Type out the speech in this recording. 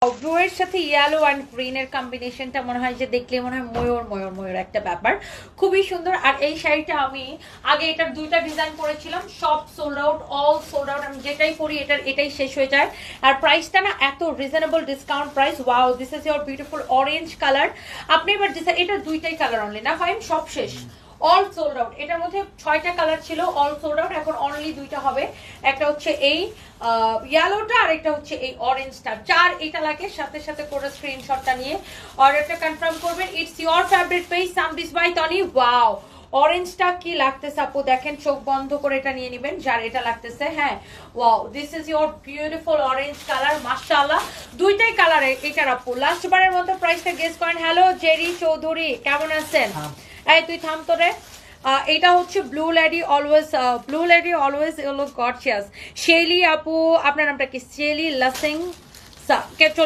ব্লুয়ের সাথে yellow and গ্রিনের কম্বিনেশনটা মনে হয় যে দেখলে মনে হয় ময়ূর ময়ূর ময়ূর একটা ব্যাপার, খুবই সুন্দর। আর এই শাড়িটা আমি আগে এটার দুইটা ডিজাইন করেছিলাম, সব sold out, all sold out. আমি যেটাই পরি এটাই শেষ হয়ে যায়। আর প্রাইসটা না এত reasonable discount price. Wow, this is your beautiful orange colour. আপনি এবার এটা দুইটাই কালার অনলি না ফাইন, সব শেষ, অল সোল্ড আউট। এটার মধ্যে 6টা কালার ছিল, অল সোল্ড আউট, এখন অনলি 2টা হবে। একটা হচ্ছে এই ইয়েলোটা আর একটা হচ্ছে এই অরেঞ্জটা। যার এটা লাগে সাথে সাথে করে স্ক্রিনশটটা নিয়ে অর্ডারটা কনফার্ম করবেন। ইটস ইয়োর ফেভারিট পেজ সামবিস বাই তনি। ওয়াও, অরেঞ্জটা কি লাগতেছে আপু, দেখেন চোখ বন্ধ করে এটা নিয়ে নেবেন যার এটা লাগতেছে। হ্যাঁ, wow, this is your beautiful orange colour, মাশাআল্লাহ। দুইটাই কালারে এটার আপু। লাস্ট বারের মতো প্রাইসটা গেস করেন। হ্যালো জেরি চৌধুরী, কেমন আছেন? এই তুই থাম তো রে। এটা হচ্ছে blue lady always gorgeous. Shelly আপু, আপনার নামটা কি? শেলি লাসিং